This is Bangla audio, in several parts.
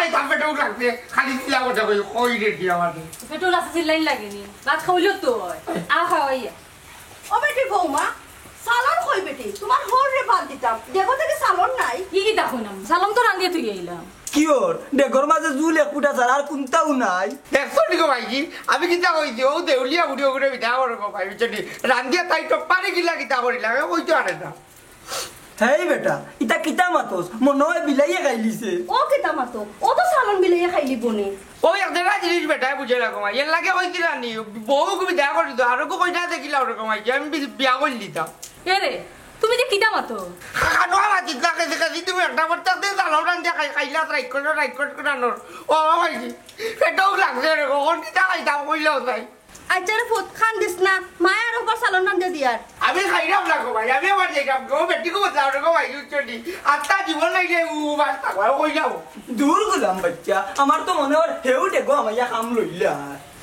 খাই থাকবে তো লাগবে খালি দিলা কথা কই কই রে দি আমাদের পেট্রোল আছে লাইন লাগেনি ভাত খাইলো তো আ খাওয়াইয়া ও বেটি বৌমা সালন কই বেটি তোমার হোর রে বাদ দিতাম দেখো থেকে সালন নাই কি কি দেখো না সালাম তো রান্দিয়ে তুই আইলাম কিওর ডেগর মাঝে জুল এক ফুটা ছাড়া আর কোনটাও নাই দেখছো নিকো ভাইজি আমি কিতা কইছি ও দেউলিয়া বুড়িও করে বিটা করো ভাই বুঝলি রান্দিয়া তাই তো পারে গিলা কিতা করিলাম কই তো আরে না হেই বেটা ইটা কিতা মাতস মনে হয় বিলাইয়ে খাইলিছে ও কেতা মাতো ও তো সালন বিলে খাইলি বনে ওই একটা জিনিস বেটা বুঝে রাখো ভাই এর লাগে কইছি রানি বউ কবি দেখা করি তো আর কই না দেখিলা ওরকম ভাই আমি বিয়া করে দিতাম এ রে তুমি যে কিটা মাতো খানো আমার চিন্তা কে দেখা দি তুমি একটা বড় তাতে জানো রান্দিয়া খাইলা রাইট করে আনোর ও ভাইজি পেটও লাগছে রে কোন কিতা খাইতাম কইলো তাই আচ্ছা ফুট খান দিস না মায়ের উপর সালন রান্ধে দিয়ার আমি খাইলাম না গো ভাই আমি আবার যাইলাম গো বেটি কো বললাম রে গো ভাই চলি আত্মা জীবন নাই যে উ বাস্তা কই যাও দূর গুলাম বাচ্চা আমার তো মনে হয় হেউ ডেগো আমাইয়া কাম লইলা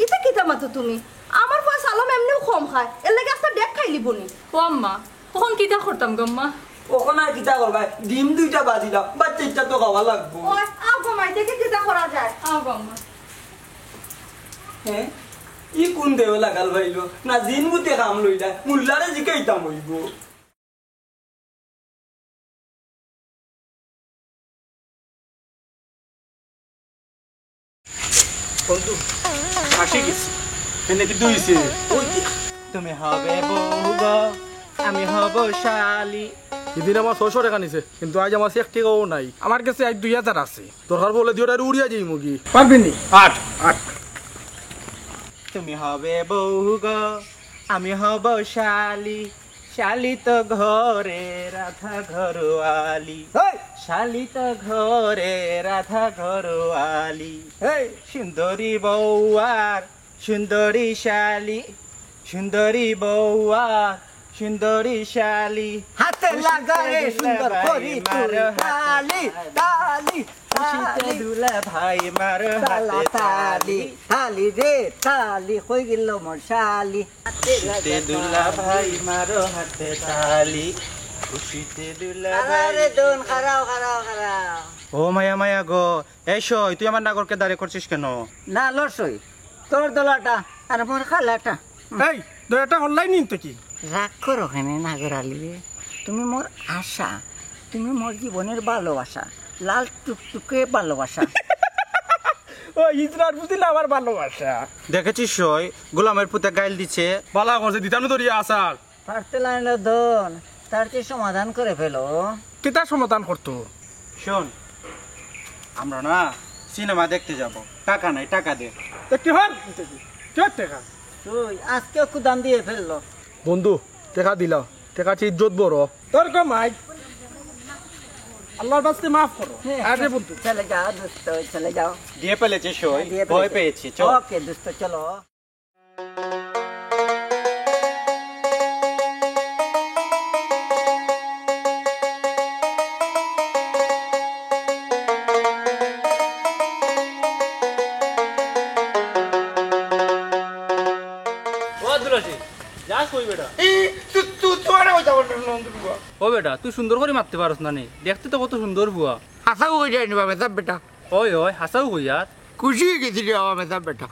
ইতা কিতা মাতো তুমি আমার পয়সা সালম এমনিও কম খায় এর লাগে আস্তা দেখ খাইলি বনে ও আম্মা কখন কিটা করতাম গম্মা কখন আর কিতা করবা ডিম দুইটা বাজিলাম বাচ্চাটা তো খাওয়া লাগবো ওই আও ঘুমাই দেখে কিতা করা যায় আও গম্মা হ্যাঁ ই কোন দেহ লাগাল ভাইলো না জিন মুতে কাম লইলা মুল্লারে জিকাইতাম হইব বন্ধু আসি গেছি এনে কি দুইছে তুমি হবে বউ গো আমি হব শালি এদিন আমার 600 টাকা নিছে কিন্তু আজ আমার 1 টাকাও নাই আমার কাছে আজ 2000 আছে দরকার বলে দিওটা উড়িয়া যাই মুগি পারবি নি 8 তুমি হবে বউ গো আমি হব শালি শালি তো ঘরে রাধা ঘরওয়ালি শালি তো ঘরে রাধা ঘরওয়ালি সুন্দরী বউয়ার সুন্দরী শালি সুন্দরী বউয়ার সুন্দরী শালি হাতে লাগারে সুন্দর করি তালি তালি খুশিতে দুলা ভাই মার হাতে তালি তালি রে তালি কই গেল মোর শালি খুশিতে দুলা ভাই মার হাতে তালি খুশিতে দুলা ভাই আরে দোন খারাও খারাও খারাও ও মায়া মায়া গো এসো তুই আমার নাগরকে দাঁড়িয়ে করছিস কেন না লসই তোর দলাটা আর মোর খালাটা এই দয়াটা অনলাইন নিন তো কি রাগ করো কেন নাগরালি তুমি মোর আশা তুমি মোর জীবনের ভালোবাসা লাল টুকটুকে ভালোবাসা ও ইজরার প্রতি না আমার ভালোবাসা দেখেছিস সই গোলামের পুতে গাইল দিচ্ছে বালা করছে দিতানো দরিয়া আসার পারতে লাইনের দন তার কি সমাধান করে ফেলো কিতা সমাধান করতো শোন আমরা না সিনেমা দেখতে যাব টাকা নাই টাকা দে তো কি হল কি টাকা তুই আজকেও কুদান দিয়ে ফেললো বন্ধু টাকা দিলা টাকা চেয়ে ইজ্জত বড় তোর কমাই আল্লাহর বাস্তে মাফ করো আরে বন্ধু চলে যাও দোস্ত চলে যাও দিয়ে ফেলেছে সই দিয়ে ভয় ফেলেছে। পেয়েছি চল ওকে দোস্ত চলো তোমার ওই যাবো নন্দুর ও বেটা তুই সুন্দর করে মারতে পারস না নি দেখতে তো কত সুন্দর বুয়া হাসাও হয়ে যায়নি বা মেসাব বেটা ওই ওই হাসাও কইয়ার খুশি হয়ে গেছিলি বাবা মেসাব বেটা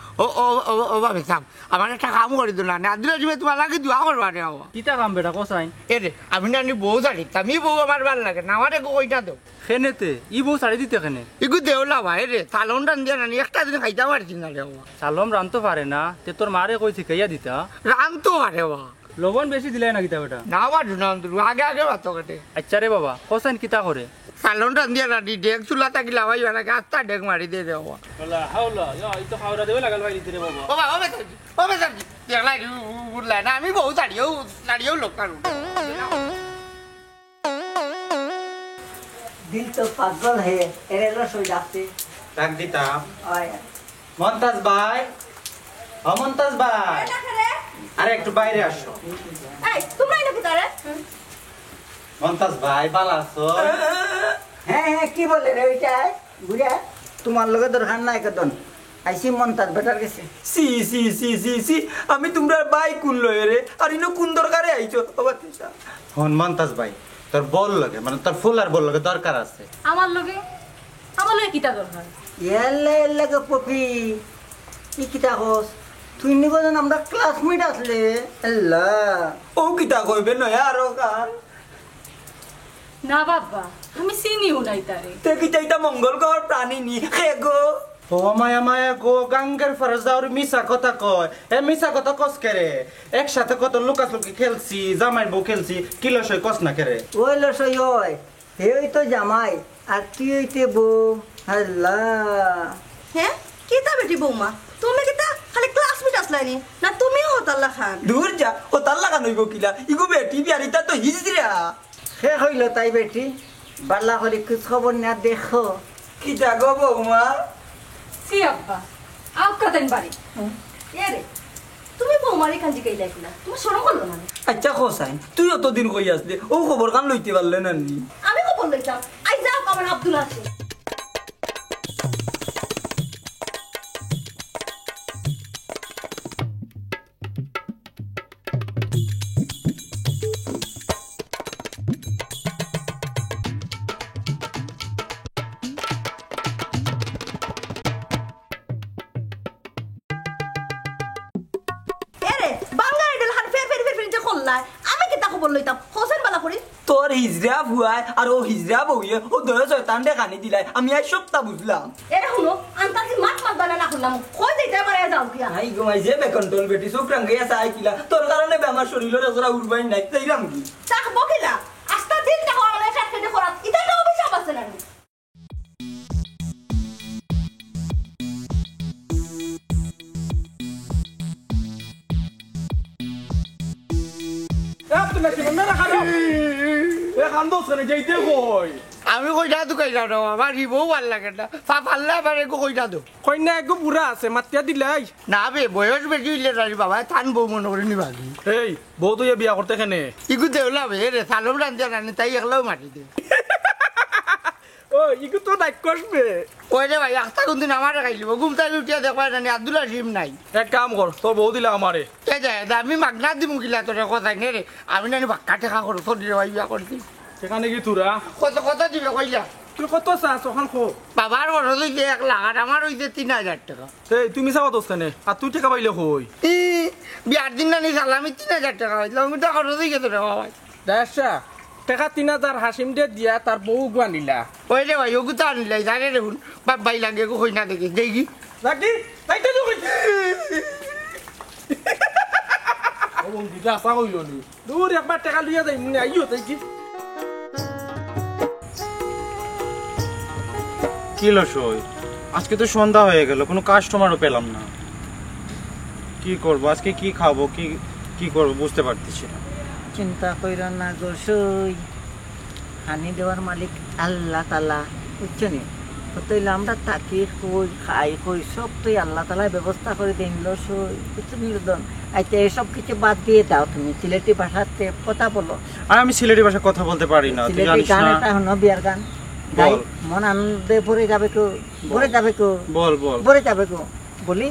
ও বা মেসাব আমার একটা কাম করে দিল না আদিল তুমি তোমার লাগে দোয়া করবা রে বাবা কিতা কাম বেটা কসাই এ রে আমি না বউ জানি আমি বউ আমার ভাল লাগে না আমার কইটা দো খেনেতে ই বউ শাড়ি দিতে খেনে ইগু দেওলা ভাই রে সালন রান দিয়া নানি একটা দিন খাইতে পারছি না রে বাবা সালম রানতে পারে না তে তোর মারে কই শিখাইয়া দিতা রান তো আরে বাবা লবণ বেশি দিলাই না কিতা বেটা না বাজু না আগে আগে বাতো কাটে আচ্ছা রে বাবা কসাইন কিতা করে সালন রান দিয়া নানি ডেক চুলা থাকিলে আমার ইয়াকে আস্তা ডেক মারি দিয়ে দে বাবা বলা হাওলা ই তো খাওয়া দেবে লাগাল ভাই দিতে রে বাবা ও বাবা ও মেসাব দেখলাই উড়লাই না আমি বউ দাঁড়িয়েও লোক কারু দিল তো পাগল হে এরে লসই যাচ্ছে ডাক দিতাম ওই মন্তাজ ভাই ও মন্তাজ ভাই আরে একটু বাইরে আসো এই তোমরা এটা কি তারে মন্তাজ ভাই ভালো আছো হ্যাঁ হ্যাঁ কি বলে রে ওইটাই বুঝা তোমার লগে দরকার নাই কদন আইসি মন্তাজ বেটার গেছে সি সি সি সি সি আমি তোমরা বাই কোন লয়ে রে আর ইনো কোন দরকারে আইছো বাবা তিসা হন মন্তাজ ভাই তোর বল লাগে মানে তোর ফুল আর বল লাগে দরকার আছে আমার লগে হলে কিতা দরকার এলে এলাকা পপি কি কিতা কস তুই নিবজন আমরা ক্লাসমেট আসলে আল্লাহ ও কিতা কইবে নয় আরো কার না বাবা আমি চিনিও নাই তারে তে কিতা এটা মঙ্গল গ্রহ প্রাণী নি হে গো ও মায়া মায়া গো গাঙ্গের ফরজ দাউরি মিছা কথা কয় এ মিছা কথা কস কেরে একসাথে কত লুকাচুকি খেলছি জামাই বউ খেলছি কিলো সই কস না কেরে ওই লসই ওই এই তো জামাই আর তুই হইতে বউ আল্লাহ হ্যাঁ কিতা বেটি বৌমা তুমি কিতা খালি ক্লাসমেট আসলাইনি না তুমিও হতাল্লা খান দূর যা ও তার লাগানো ইগো কিলা ইগো বেটি বিয়ারিতা তো হিজরা সে হইল তাই বেটি বাল্লা করে খোঁজ খবর না দেখো কি জাগো বৌমা সি আব্বা আপ কাতেন বাড়ি এ রে তুমি বৌমারি কাঞ্জি কাইলাই কিনা তুমি সরম করলো না আচ্ছা হোসাইন তুই অতদিন কই আসলি ও খবর কান লইতে পারলে না নি আমি খবর লইতাম আই যাও আমার আব্দুল আছে আমি কিতা খবর লইতাম হোসেন বালা করি তোর হিজরা ভুয়াই আর ও হিজরা বউয়ে ও দয়া শয়তান দেখানি দিলাই আমি আজ সপ্তাহ বুঝলাম এরে শুনো আন্তাজি মাত মাত বানা না করলাম কই দিতে পারে যাও কিয়া আই গোমাই যে বেকন্ট্রোল বেটি শুক্রাং গিয়া চাই কিলা তোর কারণে আমার শরীরের এসরা উড়বাই নাই তাইরাম কি চাক বকিলা আস্তা দিন না হওয়া মানে ফ্যাক্টরি করাত এটা তো অভিশাপ আছে না আমি কইটা তো কইটা দাও আমার বউ ভাল লাগে না পারলে আবার একটু কইটা দো কন্যা একটু বুড়া আছে মাতিয়া দিলাই না বে বয়স বেশি হইলে রাজি বাবা থান বউ মনে করে নি ভাগি এই বউ তুই বিয়া করতে কেনে ইগু দেওলা বে রে সালম রান্ধা রানি তাই একলাও মাটি দে ও ইগু তো ডাক করবে ওই রে ভাই আস্তা কোনদিন আমার খাইলিব ঘুমতাই উঠিয়া দেখবা জানি আব্দুল্লাহ সিম নাই এক কাম কর তোর বউ দিলে আমারে কে যায় আমি মাগনা দিমু কিলা তোর কথা নে রে আমি নানি বাক্কা টেকা করো তোর রে ভাই বিয়া করছি সেখানে কি তোরা কত কত দিবে কইলা তুই কত চাস ওখান খো বাবার খরচ হইছে 1 লাখ আর আমার হইছে 3000 টাকা এই তুমি চাবা দোষ কেনে আর তুই টাকা পাইলে কই বিয়ার দিন নানি সালামি 3000 টাকা হইলো আমি তো খরচ হয়ে গেছে রে বাবা দেশা টাকা 3000 হাসিম দে দিয়া তার বউ গানিলা ওই রে ভাই ওগু তো আনিলাই জানে রে হুন বাপ ভাই লাগে কই না দেখি দেখি রাখি তাইতে তো কই ও বন্ধু যা আসা কইলো নি দূর একবার টাকা লইয়া যাই নি আইও তাই কি কিলো সই আজকে তো সন্ধ্যা হয়ে গেল কোনো কাস্টমারও পেলাম না কি করব আজকে কি খাবো কি কি করব বুঝতে পারতেছি না চিন্তা কইর না গো সই হানি দেওয়ার মালিক আল্লাহ তাআলা বুঝছনি কতইলে আমরা তাকি কই খাই কই সব তুই আল্লাহ তাআলা ব্যবস্থা করে দিল সই বুঝছনি লদন আইতে সব কিছু বাদ দিয়ে দাও তুমি সিলেটি ভাষাতে কথা বলো আর আমি সিলেটি ভাষায় কথা বলতে পারি না তুই সিলেটি জানিস গান না এটা হনো বিয়ার গান গাই বল। মন আনন্দে ভরে যাবে কো ভরে যাবে কো বল বল ভরে যাবে কো বলি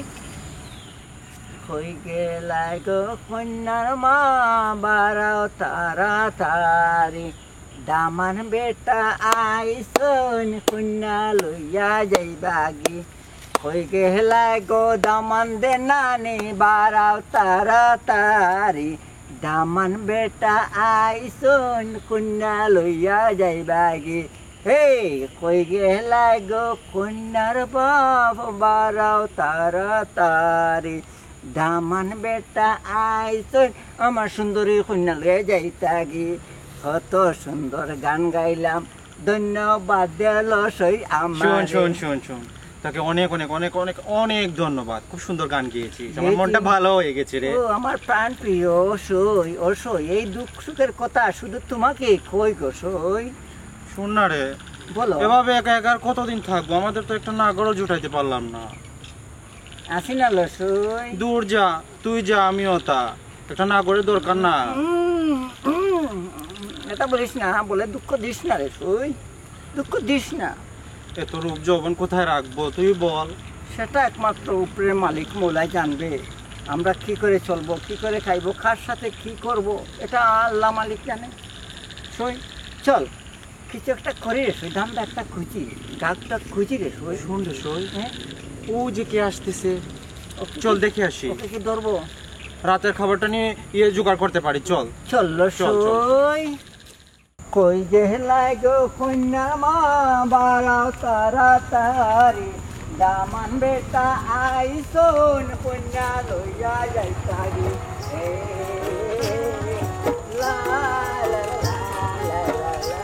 কই গেলাই গো কন্যার মা বারাও তাড়াতাড়ি দামান বেটা আইসন কন্যা লইয়া যাইবাগি কই গেলাই গো দামান দে নানি বারাও তাড়াতাড়ি দামান বেটা আইসন কন্যা লইয়া যাইবাগি হে কই গেলাই গো কন্যার বাপ বারাও তাড়াতাড়ি দামান বেটা আইসন আমার সুন্দরী কন্যা লইয়া যাইতাগি কত সুন্দর গান গাইলাম ধন্যবাদ দিল সই শোন আমার শোন শোন শোন তাকে অনেক অনেক অনেক অনেক অনেক ধন্যবাদ খুব সুন্দর গান গেয়েছিস আমার মনটা ভালো হয়ে গেছে রে ও আমার প্রাণ প্রিয় সই ও সই এই দুঃখ সুখের কথা শুধু তোমাকে কই গো সই শোন না রে বলো এভাবে একা একা আর কতদিন থাকবো আমাদের তো একটা নাগরও জুটাইতে পারলাম না আসি না লো সই দূর যা তুই যা আমিও তা একটা নাগরের দরকার না এটা বলিস না বলে দুঃখ দিস না রে সই দুঃখ দিস না এত রূপ যৌবন কোথায় রাখবো তুই বল সেটা একমাত্র উপরের মালিক মোলাই জানবে আমরা কি করে চলবো কি করে খাইবো কার সাথে কি করব এটা আল্লাহ মালিক জানে সই চল কিছু একটা করে রে সই দামটা একটা খুঁজি কাকটা খুঁজি রে সই শোন রে সই হ্যাঁ ও যে কে আসতেছে চল দেখে আসি ওকে কি ধরবো রাতের খাবারটা নিয়ে জোগাড় করতে পারি চল চলো চল, চল। সই কই গেলাই গো কন্যা মা বাড়াও তাড়াতাড়ি দামান বেটা আইসন কন্যা লইয়া যাইতারি লা লা লা লা লা লা।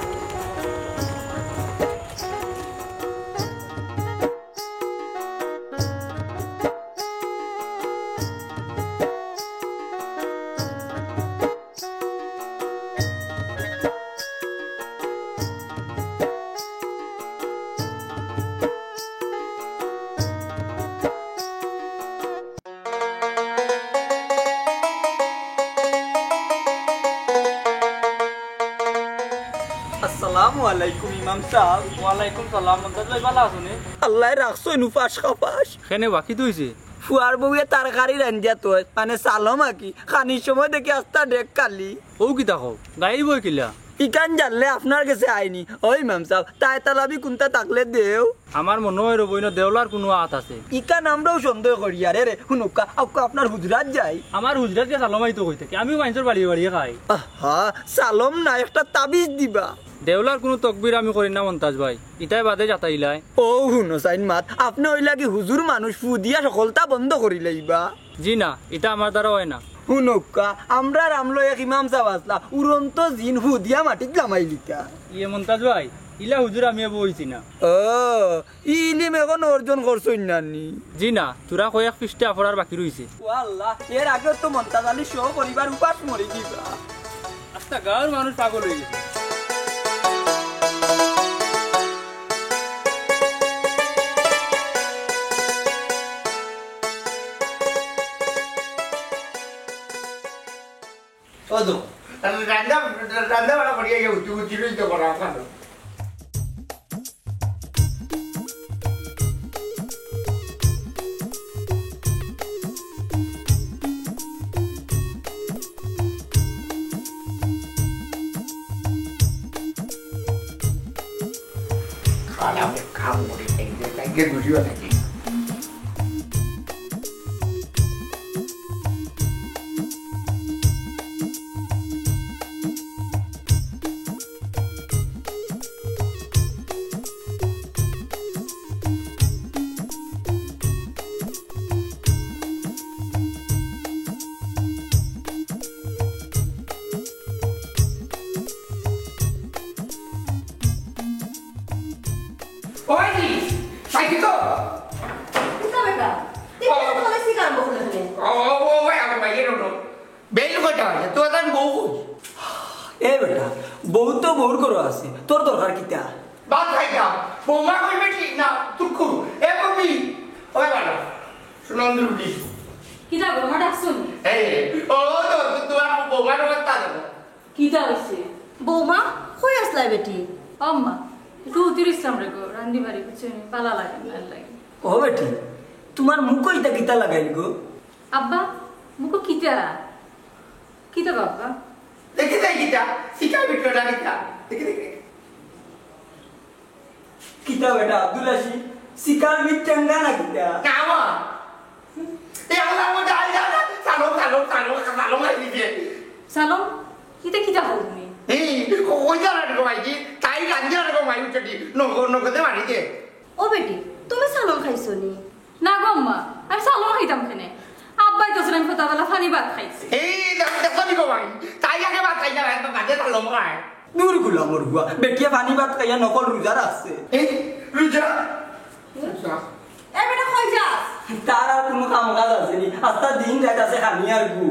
আসসালামু আলাইকুম ইমাম সাহেব ওয়ালাইকুম সালাম মন্তাজ ভাই ভালো আছো নি আল্লাহ রাখছো নুফাস খাপাস কেনে বাকি তো হইছে ফুয়ার বউয়ে তরকারি রান্ধিয়া তো মানে সালম আকি খানির সময় দেখে আস্তা ডেক কালি ও কি দেখো গাই বই কিলা ইকান জানলে আপনার কাছে আইনি ওই ইমাম সাহেব তাই তালাবি কোনটা থাকলে দেও আমার মনে হয় রবই না দেওলার কোনো আত আছে ইকান আমরাও সন্দেহ করি আরে রে হুনুকা আপকা আপনার হুজরাত যাই আমার হুজরাত কে সালামাই তো কই থাকে আমিও মানুষের বাড়িয়ে বাড়িয়ে খাই আহা সালম না একটা তাবিজ দিবা দেওলার কোনো তকবির আমি করি না মন্তাজ ভাই ইটাই বাদে যাতাইলাই ও হুনো সাইন মাত আপনি ওই লাগি হুজুর মানুষ ফু দিয়া সকলতা বন্ধ করি লইবা জি না এটা আমার দ্বারা হয় না হুনুকা আমরা রামলো এক ইমাম সাহেব আসলা উড়ন্ত জিন হু দিয়া মাটিত লামাই লিতা ইয়ে মন্তাজ ভাই ইলা হুজুর আমি বইছি না ও ইলিম এখন অর্জন করছই নানি জি না তোরা কয়েক পৃষ্ঠে আপরার বাকি রইছে ও আল্লাহ এর আগে তো মন্তাজ আলী সহ পরিবার উপাস মরি দিবা আচ্ছা গাঁর মানুষ পাগল হয়ে গেছে রান্না বাড়া করিয়া গিয়ে উঠি উঠি তো করা কারণ খারাপে কাম করে তাইকে বুঝিও নাকি ওই সাইকি তো কিতা বেটা তিনটা তোলে শিকার বকলে হলে ওই আমার বাইরে নো বেল কটা আছে তো তার বউ এ বেটা বউ তো বউর করো আছে তোর দরকার কিতা বাদ খাইতাম বৌমা কইবে ঠিক না তুকু এ কবি ওই বাড়া সুনন্দরুটি কিতা গো আমার ডাকছুন এই ও তো তোমার বৌমার অবস্থা দেখো কিতা হইছে বৌমা কই আসলা বেটি আম্মা একটু উতির ইসলাম রে গো রান্দি বাড়ি বুঝছেন পালা লাগে না লাগে ও বেটি তোমার মুখ কইতা কিতা লাগাইল গো আব্বা মুকো কিতা কিতা বাবা দেখি তাই কিটা শিখা বিটটা কিটা দেখি দেখি কিতা বেটা আব্দুল আসি শিকার মিটঙ্গা না কিতা কামা এই আমার মধ্যে আই যা সালো মারি দিয়ে সালাম কিতা কিতা হল তুমি এই কই যা রে ভাইজি তাই রাঞ্জা রে ভাই উঠটি নগদে মারি দিয়ে ও বেটি তুমি সালন খাইছো নি না গো আম্মা আমি সালাম খাইতাম কেনে আব্বাই তো আমি ফতাবেলা ফানি ভাত খাইছে এই দেখো নি গো ভাই তাই আগে বাদ খাই না বাদে সালো মার দূর গুলা মোর গুয়া বেটিয়া পানি ভাত খাইয়া নকল রোজার আছে এই রুজা এ বেটা কই যাস তার আর কোনো কাম কাজ আছে নি আস্তা দিন রাত আছে খানি আর গু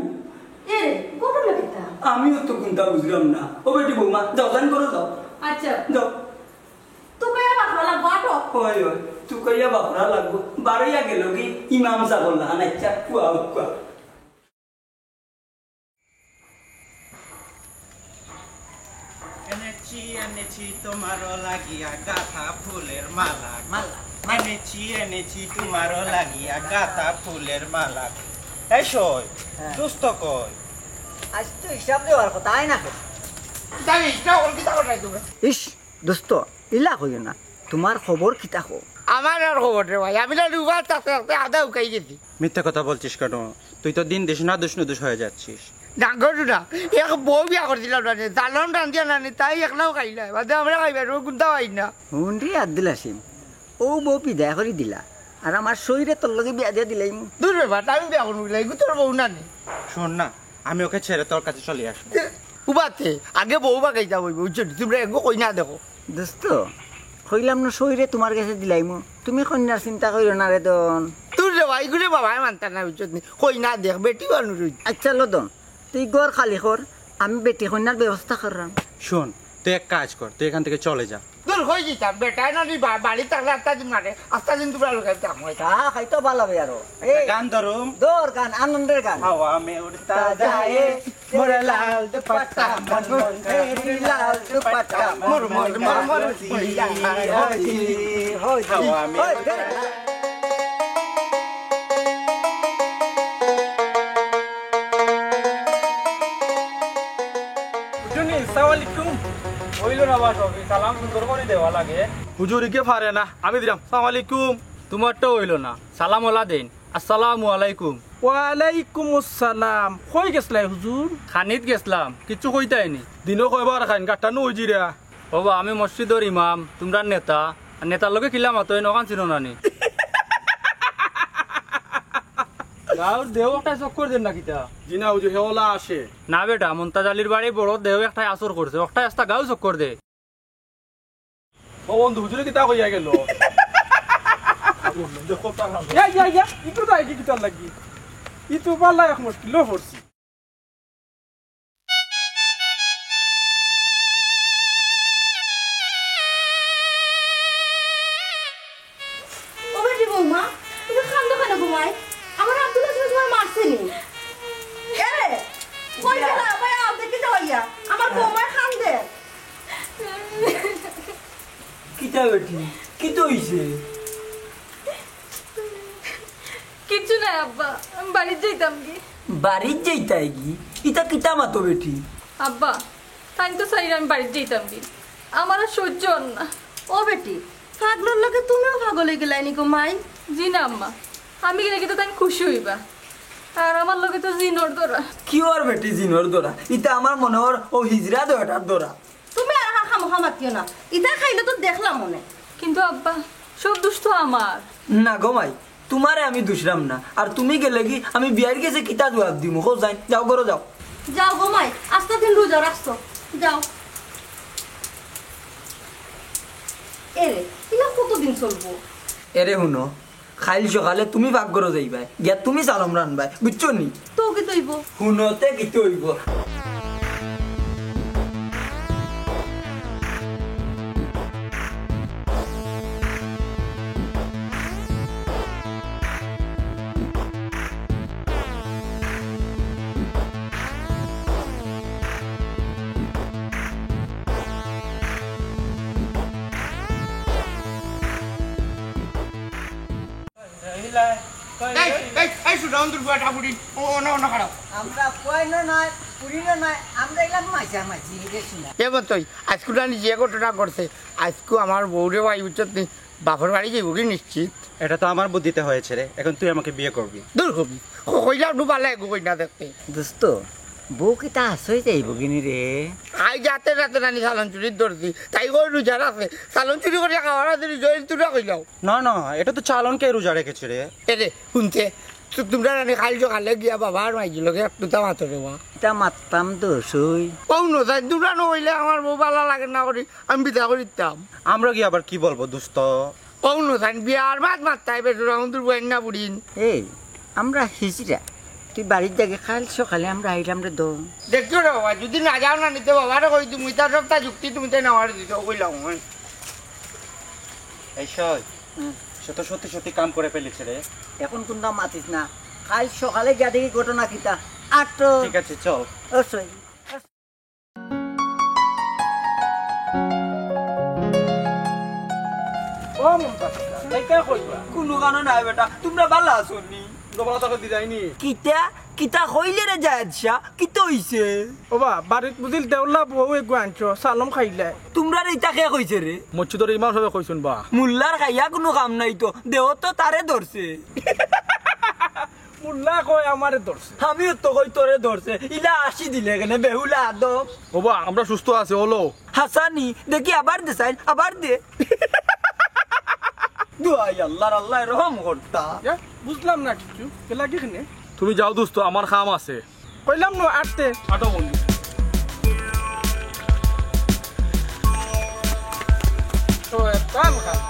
এ রে ঘটনা কিতা আমিও তো কোনটা বুঝলাম না ও বেটি বৌমা যাও গান করো যাও আচ্ছা যাও তোকে আবার ভালো বাটো ওই ওই তুই কইয়া বাপরা লাগবো বারইয়া গেল কি ইমাম সাহেব না আচ্ছা কুয়া কুয়া এনেছি তোমারও লাগিয়া গাথা ফুলের মালা মালা এনেছি তোমারও লাগিয়া গাথা ফুলের মালা এই সই দুস্থ কই আজ তো হিসাব দেওয়ার কথা আয় না তাই ইচ্ছা হল কি তা করে তুমি ইস দোস্ত ইলা কইও না তোমার খবর কিতা কো আমার আর খবর রে ভাই আমি না দুবার থাকতে থাকতে আধা উকাই গেছি মিথ্যা কথা বলছিস কেন? তুই তো দিন দেশ না দুষ নুদুষ হয়ে যাচ্ছিস। ডাঙ্গর না এক বউ বিয়া করছিলাম না জালন রান্ধিয়া নানি তাই একলাও খাইলা বাদে আমরা খাইবার গুন্তা পাই না হুন্ডি আর দিলাসিম ও বউ বিদায় করে দিলা আর আমার শরীরে তোর লগে বিয়া দিয়া দিলাই দূর ব্যাপার আমি বিয়া করবো লাগি তোর বউ নানি শোন না, আমি ওকে ছেড়ে তোর কাছে চলে আসবো। উবাতে আগে বউ বা খাইতা বইব বুঝছো তোমরা এগো কই না দেখো দোস্ত কইলাম না শরীরে তোমার কাছে দিলাইমু তুমি কন্যার চিন্তা করিও না রে দন তোর রে ভাই গুলে বাবাই মানতা না বুঝছো কই না দেখ বেটি মানুষ আচ্ছা লদন তুই ঘর খালি কর আমি বেটি কন্যার ব্যবস্থা করলাম শোন, তুই এক কাজ কর, তুই এখান থেকে চলে যা। তোর হয়ে যেতাম বেটাই না বাড়ি থাকলে আস্তা দিন মানে আস্তা দিন তোমরা লোক তা খাইতো ভালো হবে আরো গান ধরুম। দোর গান আনন্দের গান হাওয়া মে উড়তা যায় মোরে লাল দুপট্টা মন মন তেরি লাল দুপট্টা মোর মোর মোর মোর সিয়া হাওয়া মে হুজুরিকে পারে না আমি দিলাম সালাম আলাইকুম তোমারটা হইল না, সালাম ওলা দেন, আসসালামু আলাইকুম। ওয়ালাইকুম আসসালাম কই গেছলাই হুজুর খানিত গেছলাম, কিছু কইতাইনি। দিনও কয়বার খাইন গাঠটা নো জিরা ওবা আমি মসজিদর ইমাম, তোমরা নেতা, আর নেতার লগে কিলাম আতই নকান ছিল নানি। গাঁর দেহ একটা চক্কর দেন না কিতা? জিনা হুজুর হেওলা আসে না বেটা, মমতাজ আলীর বাড়ি বড় দেহ একটা আসর করছে, একটা রাস্তা গাও চক্কর দে। ও বন্ধু হুজুরে কিতা কইয়া গেল ইতো তাই কি কিতার লাগি ইতো পাল্লা এক মুশকিল পড়ছি ও বেটি বৌমা তুমি খান্দো কেন ঘুমাই আমার আব্দুল হাসিম তোমার মারছেনি এরে কই গেলা ভাই আও দেখি যাইয়া আমার বৌমায় খান্দে কিতা বেটি কি তো হইছে কিচ্ছু নাই আব্বা, আমি বাড়ির যাইতাম কি। বাড়ির যাইতাই কি ইতা কিতা মাতো বেটি আব্বা তাই তো চাই আমি বাড়ির যাইতাম কি, আমার আর সহ্য হন না। ও বেটি পাগলের লগে তুমিও পাগল হয়ে গেলাই নিকো মাই জি না আম্মা, আমি গেলে কিন্তু তাই খুশি হইবা, আর আমার লগে তো জিনোর দরা। কি ওর বেটি জিনর দরা ইতা আমার মনে হর ও হিজরা দরাটার দরা তুমি আর আমার খামোখা মাতিও না ইটা খাইলে তো দেখলাম মনে কিন্তু আব্বা সব দুষ্ট আমার। না গমাই তোমারে আমি দুসরাম না আর তুমি গেলে কি আমি বিয়ার গেছে কিতা জবাব দিমু হো যাই যাও করো যাও যাও গো মাই আস্তে দিন রোজা রাখছো যাও এরে ইলা কতদিন চলবো এরে হুনো খাইল সকালে তুমি ভাগ করো যাইবাই গিয়া তুমি সালম রানবাই বুঝছো নি তো কি তৈব হুনোতে কি হইব এই সুদান তোর বুয়াটা বুড়ি ও না না খারাপ আমরা কইনো নয় পুরিনো নয় আমরা এলাম মাইছা মাইছি রেছি না এবার তুই আজকু রানি যে ঘটনা করছে আজকু আমার বউরে ভাই উচ্চত বাপের বাড়ি যাইব কি নিশ্চিত এটা তো আমার বুদ্ধিতে হয়েছে রে, এখন তুই আমাকে বিয়ে করবি। দূর হবি কইলা ডুবালে এগো কই না দেখতে দোস্ত বউ কিতা আসই যাইব কিনি রে আই যাতে রাতে রানি সালন চুরির ধরছি তাই কই রোজা রাখে সালন চুরি করে খাওয়ার দিন জয়েল তুরা কইলাও না না, এটা তো চালনকে রোজা রেখেছে রে। এরে শুনতে তোমরা রানি খাইল সকালে গিয়া বাবা আর মাইজি লগে একটু তা মাতো দেওয়া তা মারতাম তো সই কৌ নজাই তোমরা নইলে আমার বউ ভালো লাগে না করি আমি বিদা করে দিতাম আমরা কি আবার কি বলবো দোস্ত? কৌ নজাই বিয়ার ভাত মারতাই বেটুর এখন তোর বইন না বুড়িন এই আমরা হিজরা তুই বাড়ির জায়গায় খাইল সকালে আমরা আইলাম রে দো দেখছো রে বাবা যদি না যাও না নিতে বাবারে কই তুমি তার সবটা যুক্তি তুমি তাই নেওয়ার দিত কইলাম এই সই সে তো সত্যি সত্যি কাম করে ফেলেছে রে। এখন কোনটা মাতিস না কাল সকালে যা দেখি ঘটনা কিতা আর তো ঠিক আছে চল। ও সই ও মমতা এইটা কইবা কোনো গানো নাই বেটা তোমরা ভালো আছো নি গবলা টাকা দি যায়নি কিতা কিতা কইলে রে জায়েদ শাহ কিতা হইছে ওবা বাড়িত বুঝিল দেউলা বউ এক আনছ সালম খাইলে তোমরা ইটা কে কইছে রে মসজিদের ইমাম সাহেব কইছুন বা মুল্লার খাইয়া কোনো কাম নাই তো দেহ তো তারে ধরছে মুল্লা কয় আমারে ধরছে আমিও তো কই তোরে ধরছে ইলা আসি দিলে কেনে বেহুলা আদম ওবা আমরা সুস্থ আছি হলো হাসানি দেখি আবার দে সাইন আবার দে দুয়াই আল্লাহর আল্লাহ রহম করতা বুঝলাম না কিছু কেলা কি খানে তুমি যাও দোস্ত আমার কাম আছে কইলাম না আটতে আটো বন্ধু তো কাম কাম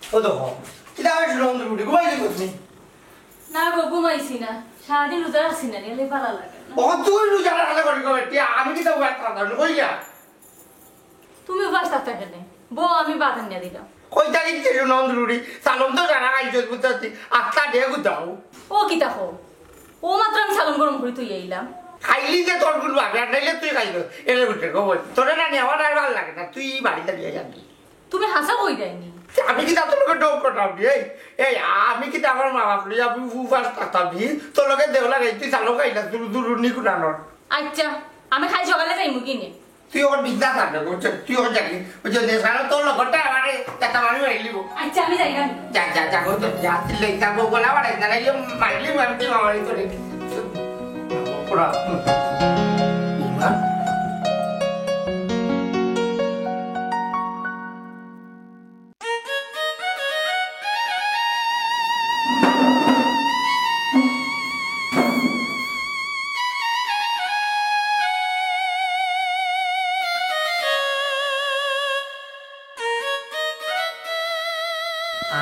ও দেখো কিতা হয়েছিল অন্তর্গুটি ঘুমাইছি করছি না গো ঘুমাইছি না সারাদিন রোজা আছি না এলে ভালো লাগে না ও তুই রোজা রাখলে করি কবে আমি কিতা উপায় থাকতাম কইয়া তুমি উপাস থাকতে কেন বউ আমি বাদ আনিয়া দিলাম কইতা কিনতে অন্তর্গুটি সালম তো জানা খাইছ বুঝতে আটটা দিয়ে গুতাও ও কি তাকো ও মাত্র আমি সালন গরম করে তুই আইলাম খাইলি যে তোর গুলো ভাবে আর নাইলে তুই খাইল এলে বুঝতে কবে তোরে না নেওয়ার আর ভালো লাগে না তুই বাড়িতে দিয়ে যাবি তুমি হাসা কই দেয়নি আমি কি তোর লোকের ডোক করতাম এই আমি কি আমার মা বাপ লিয়ে আমি উপাস থাকতাম তোর লোকের দেওলা গাই তুই চালো খাইলা দূর নিকুনানোর আচ্ছা আমি খাই সকালে যাইমু কিনে তুই ওর বিদ্যা থাকবে বুঝছো তুই ওর যাবি বুঝছো দেশানো তোর লোকটা আমার একটা মানুষ মারিলিব আচ্ছা আমি যাই না যা যা যা বুঝছো যা তিলে যাবো বলা বাড়াই না নাইলে মারলি মারতি মামারি তোরে পুরা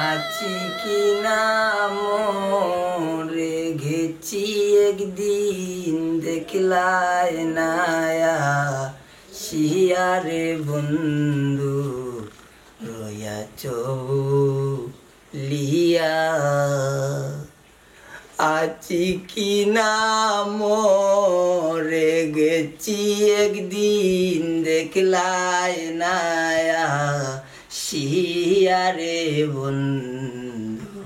আছি কি নাম রে ঘেছি একদিন দেখলাই নায়া শিয়ারে বন্ধু রয়া লিয়া আছি কি নাম রে গেছি একদিন দেখলাই নায়া শিয়ারে বন্ধু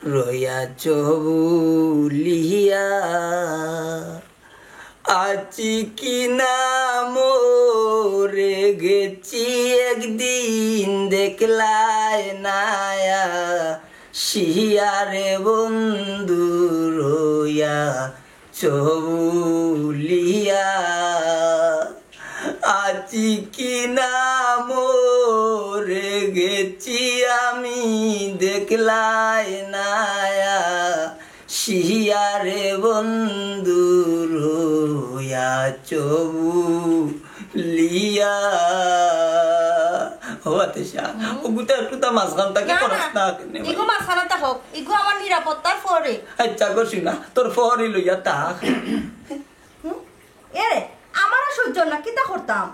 রয়া চবুলিয়া আছি কি নাম রে গেছি একদিন দেখলাই নায়া শিয়ারে বন্ধু রয়া চবুলিয়া আছি কি নাম রে গেছি আমি দেখলাই নায়া শিয়ারে বন্ধু রয়া চবুলিয়া হওয়াতে শাহ ও গুতা একটু তা মাঝখান তাকে করস না ইগো মাছখানা থাকক ইগো আমার নিরাপত্তার ফরে আচ্ছা করছি না তোর ফরি লইয়া তাক এরে আমারও সহ্য না কিতা করতাম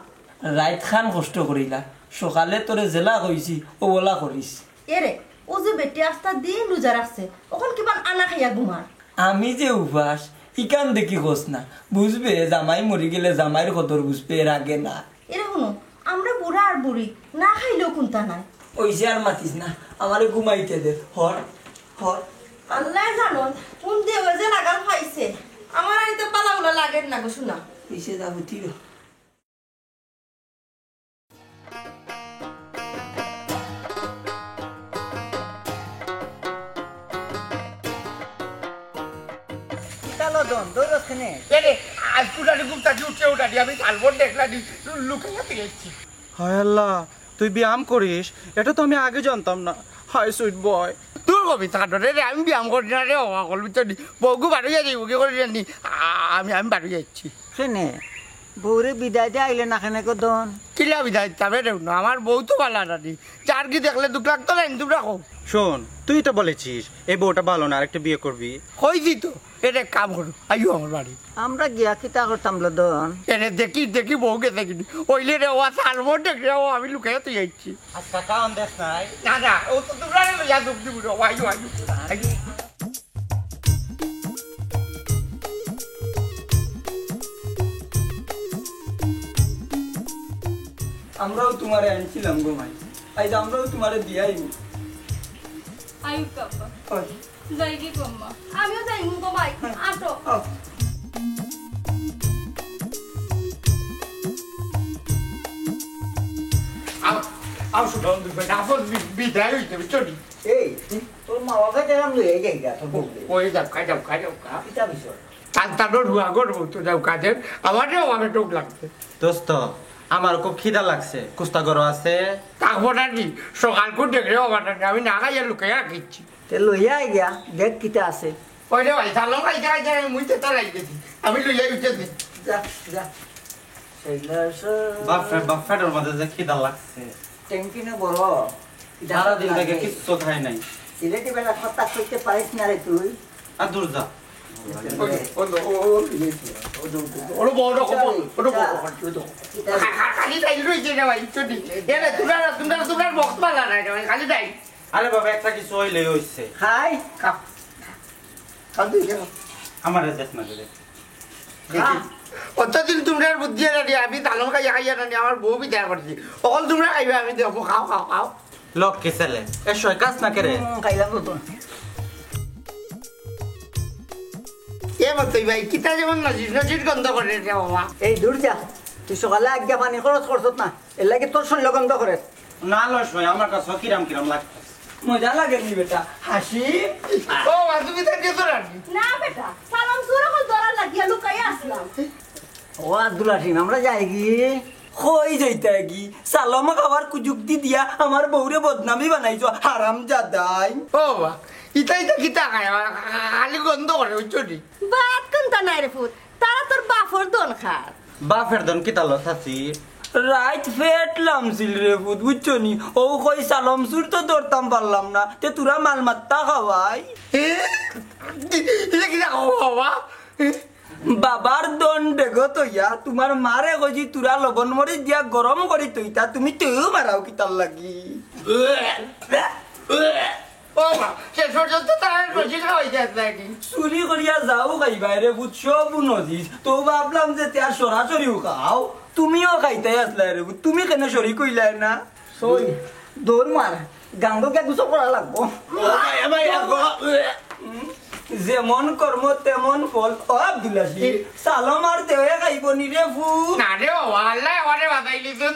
রাইত খান কষ্ট করিলা সকালে তোরে জেলা কইছি ও বলা করিস এরে ও যে বেটি আস্তা দিন রোজা রাখছে ওখন কিমান আনা খাইয়া ঘুমার আমি যে উপাস ইকান দেখি কস না বুঝবে জামাই মরি গেলে জামাইয়ের কদর বুঝবে এর আগে না এরে শুনো আমরা বুড়া আর বুড়ি না খাইলেও কোনটা নাই ওইসে আর মাতিস না আমারে ঘুমাইতে দে হর হর আল্লাহ জানো কোন দেবে যে লাগাল খাইছে আমার আর তো পালাগুলো লাগে না গো শোনা ওইসে যাবো তীর এরে আজ কুটানি গুপ্তাটি উঠে উঠাটি আমি সালবোর্ড দেখলাম লুকাইয়া দিয়েছি হায় আল্লাহ তুই ব্যায়াম করিস এটা তো আমি আগে জানতাম না হাই সুইট বয় তোর কবি থাকাটা রে আমি ব্যায়াম করি না রে অকল ভিতর বউকে বাড়ি যাই ওকে করে জানি আমি বাড়ি যাচ্ছি শুনে বউরে বিদায় দিয়ে আইলে না কেন কদন কিলা বিদায় তবে রে না আমার বউ তো ভালো নানি চার কি দেখলে দুঃখ লাগতো না তুমি রাখো শোন তুই তো বলেছিস এই বউটা ভালো না আরেকটা বিয়ে করবি হয়েছি তো এটা এক কাম করো আইও আমার বাড়ি আমরা গিয়া কিতা করতাম লদন এনে দেখি দেখি বউকে দেখিনি ওইলে রে ও সালবোর্ড দেখে ও আমি লুকাইয়া তুই যাচ্ছি আচ্ছা কারণ দেখ নাই না না ও তো তোমরা লইয়া দুঃখ দিব আইও আইও আইও আমরাও তোমারে আনছিলাম গো মাই আজ আমরাও তোমারে দিয়াই আয়ুব কাব্বা ওই যাই কি কম্মা আমিও যাই গো ভাই আসো আও শুনুন দুই আপন বিদায় হইতে চলি এই তোর মা বাবা কেরাম লই যাই গা তোর বউ ওই যাও খাই যাও কিতা বিষয় তার হুয়া করবো তো যাও কাজের আমারও আমার টোক লাগছে দোস্ত আমার খুব খিদা লাগছে কুস্তা গরো আছে থাকবো না নি সকাল করে দেখলে আমার আমি না খাইয়া লুকাই রাখিচ্ছি তে লইয়া গিয়া দেখ কিতা আছে ওই রে ভাই চালো খাইতে খাইতে আমি মুইতে তা লাগিয়েছি আমি লইয়া উঠেছি যা যা বাফেটের মধ্যে যে খিদা লাগছে ট্যাঙ্কি না বড় সারাদিন থেকে কিচ্ছু খাই নাই সিলেটি বেলা কথা কইতে পারিস না রে তুই আর দূর যা ওটা বড় খালি তাই রয়েছে রে ভাই চটি এনে তোমার বক্ত পালা না ভাই খালি তাই আরে বাবা একটা কিছু হইলে হইছে খাই খালি আমার দেশ না করে অতদিন তোমরা বুদ্ধি না আমি তালন খাইয়া খাইয়া না আমার বউ বিদায় করছি অকল তোমরা খাইবে আমি দেবো খাও খাও খাও লোক কে ছেলে এসো কাজ না করে খাইলাম তো এ মতই ভাই কিতা যেমন নজির গন্ধ করে রে বাবা এই দূর যা তুই সকালে আজ্ঞা পানি খরচ করছত না এর লাগে তোর শরীর গন্ধ করে না লস ভাই আমার কাছে কিরাম কিরাম লাগছে মজা লাগে নি বেটা হাসি ও তুমি তো গেছো রানি না বেটা সালাম সুরা কল দরার লাগিয়া লুকাই আসলাম ও আব্দুল হাসিম আমরা যাই কি কই যাইতা কি সালামা খাবার কুযুক্তি দিয়া আমার বউরে বদনামি বানাইছো হারাম জাদাই ও বাবা ইতাই তো কিতা খায় খালি গন্ধ করে বুঝছি বাত কোনটা নাই রে ফুট তারা তোর বাফর দন খার বাফের দন কিতা লস আছি রাইট ফেটলাম সিল রে ফুট বুঝছো নি ও কই সালাম সুর তো ধরতাম পারলাম না তে তুরা মাল মাত্তা খাওয়াই এটা কিতা খাবো বাবা বাবার দন দেখো তৈয়া তোমার মারে কইছি তুরা লবণ মরিচ দিয়া গরম করি তৈতা তুমি তেও মারাও কিতার লাগি ও বাবা সে পর্যন্ত তার নজির খাওয়াইতে আসলে নাকি চুরি করিয়া যাও খাইবাই রে বুঝ সব নজিস তো ভাবলাম যে তার সরাসরিও খাও তুমিও খাইতে আসলে রে বুঝ তুমি কেন সরি কইলাই না সই দৌড় মার গাঙ্গকে গুছো করা লাগবো যেমন কর্ম তেমন ফল ও আব্দুল্লাহি সালম আর দেওয়া খাইব নি রে ফুল না রে বাবা আল্লাহ আমারে বাতাইলি তো